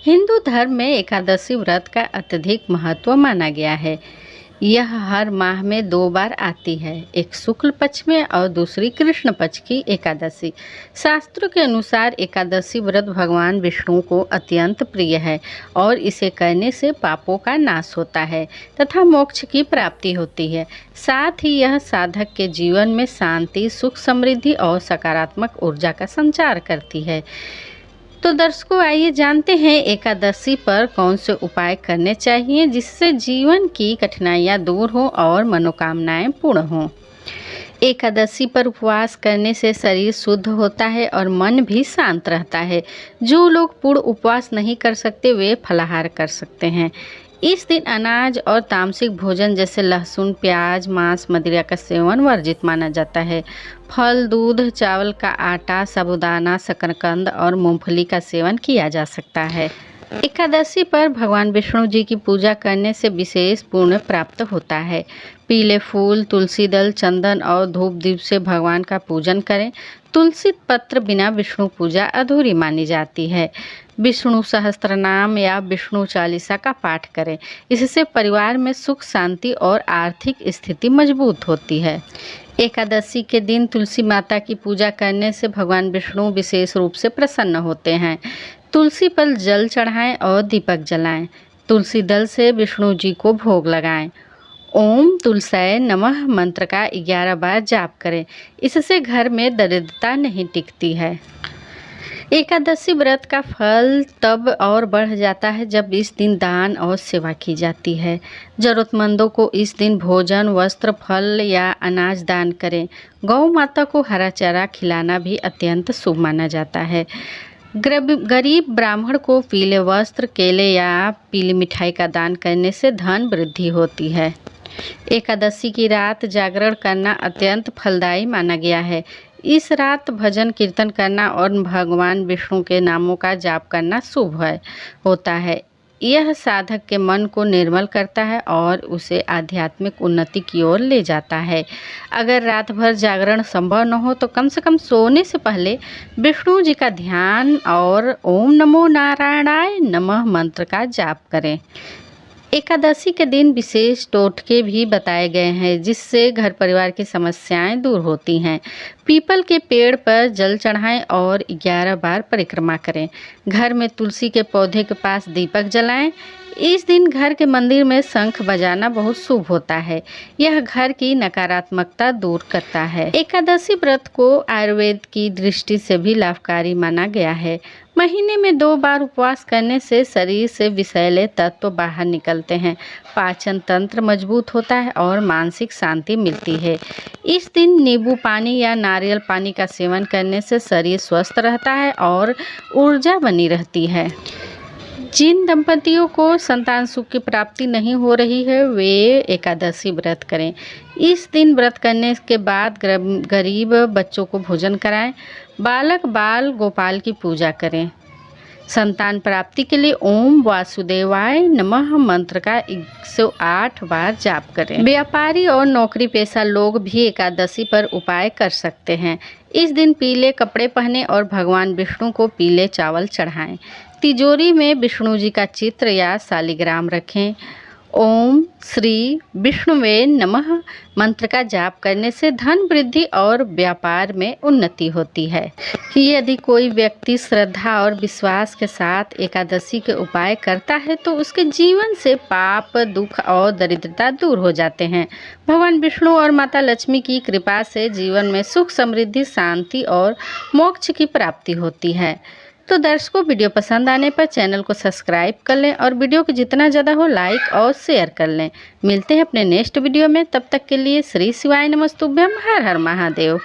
हिंदू धर्म में एकादशी व्रत का अत्यधिक महत्व माना गया है। यह हर माह में 2 बार आती है, एक शुक्ल पक्ष में और दूसरी कृष्ण पक्ष की एकादशी। शास्त्रों के अनुसार एकादशी व्रत भगवान विष्णु को अत्यंत प्रिय है और इसे करने से पापों का नाश होता है तथा मोक्ष की प्राप्ति होती है। साथ ही यह साधक के जीवन में शांति, सुख, समृद्धि और सकारात्मक ऊर्जा का संचार करती है। तो दर्शकों, आइए जानते हैं एकादशी पर कौन से उपाय करने चाहिए जिससे जीवन की कठिनाइयां दूर हों और मनोकामनाएं पूर्ण हों। एकादशी पर उपवास करने से शरीर शुद्ध होता है और मन भी शांत रहता है। जो लोग पूर्ण उपवास नहीं कर सकते वे फलाहार कर सकते हैं। इस दिन अनाज और तामसिक भोजन जैसे लहसुन, प्याज, मांस, मदिरा का सेवन वर्जित माना जाता है। फल, दूध, चावल का आटा, साबूदाना, शकरकंद और मूंगफली का सेवन किया जा सकता है। एकादशी पर भगवान विष्णु जी की पूजा करने से विशेष पुण्य प्राप्त होता है। पीले फूल, तुलसी दल, चंदन और धूप दीप से भगवान का पूजन करें। तुलसी पत्र बिना विष्णु पूजा अधूरी मानी जाती है। विष्णु सहस्त्रनाम या विष्णु चालीसा का पाठ करें। इससे परिवार में सुख, शांति और आर्थिक स्थिति मजबूत होती है। एकादशी के दिन तुलसी माता की पूजा करने से भगवान विष्णु विशेष रूप से प्रसन्न होते हैं। तुलसी पर जल चढ़ाएं और दीपक जलाएं। तुलसी दल से विष्णु जी को भोग लगाएं। ओम तुलसाय नमः मंत्र का 11 बार जाप करें। इससे घर में दरिद्रता नहीं टिकती है। एकादशी व्रत का फल तब और बढ़ जाता है जब इस दिन दान और सेवा की जाती है। जरूरतमंदों को इस दिन भोजन, वस्त्र, फल या अनाज दान करें। गौ माता को हरा चारा खिलाना भी अत्यंत शुभ माना जाता है। गरीब ब्राह्मण को पीले वस्त्र, केले या पीली मिठाई का दान करने से धन वृद्धि होती है। एकादशी की रात जागरण करना अत्यंत फलदायी माना गया है। इस रात भजन कीर्तन करना और भगवान विष्णु के नामों का जाप करना शुभ होता है। यह साधक के मन को निर्मल करता है और उसे आध्यात्मिक उन्नति की ओर ले जाता है। अगर रात भर जागरण संभव न हो तो कम से कम सोने से पहले विष्णु जी का ध्यान और ओम नमो नारायणाय नमः मंत्र का जाप करें। एकादशी के दिन विशेष टोटके भी बताए गए हैं जिससे घर परिवार की समस्याएं दूर होती हैं। पीपल के पेड़ पर जल चढ़ाएं और 11 बार परिक्रमा करें। घर में तुलसी के पौधे के पास दीपक जलाएं। इस दिन घर के मंदिर में शंख बजाना बहुत शुभ होता है। यह घर की नकारात्मकता दूर करता है। एकादशी व्रत को आयुर्वेद की दृष्टि से भी लाभकारी माना गया है। महीने में 2 बार उपवास करने से शरीर से विषैले तत्व बाहर निकलते हैं, पाचन तंत्र मजबूत होता है और मानसिक शांति मिलती है। इस दिन नींबू पानी या नारियल पानी का सेवन करने से शरीर स्वस्थ रहता है और ऊर्जा बनी रहती है। जिन दंपतियों को संतान सुख की प्राप्ति नहीं हो रही है वे एकादशी व्रत करें। इस दिन व्रत करने के बाद गरीब बच्चों को भोजन कराएं। बालक बाल गोपाल की पूजा करें। संतान प्राप्ति के लिए ओम वासुदेवाय नमः मंत्र का 108 बार जाप करें। व्यापारी और नौकरी पेशा लोग भी एकादशी पर उपाय कर सकते हैं। इस दिन पीले कपड़े पहने और भगवान विष्णु को पीले चावल चढ़ाएं। तिजोरी में विष्णु जी का चित्र या शालिग्राम रखें। ओम श्री विष्णुवे नमः मंत्र का जाप करने से धन वृद्धि और व्यापार में उन्नति होती है। यदि कोई व्यक्ति श्रद्धा और विश्वास के साथ एकादशी के उपाय करता है तो उसके जीवन से पाप, दुख और दरिद्रता दूर हो जाते हैं। भगवान विष्णु और माता लक्ष्मी की कृपा से जीवन में सुख, समृद्धि, शांति और मोक्ष की प्राप्ति होती है। तो दर्शकों, वीडियो पसंद आने पर चैनल को सब्सक्राइब कर लें और वीडियो को जितना ज़्यादा हो लाइक और शेयर कर लें। मिलते हैं अपने नेक्स्ट वीडियो में। तब तक के लिए श्री शिवाय नमस्तुभ्यम। हर हर महादेव।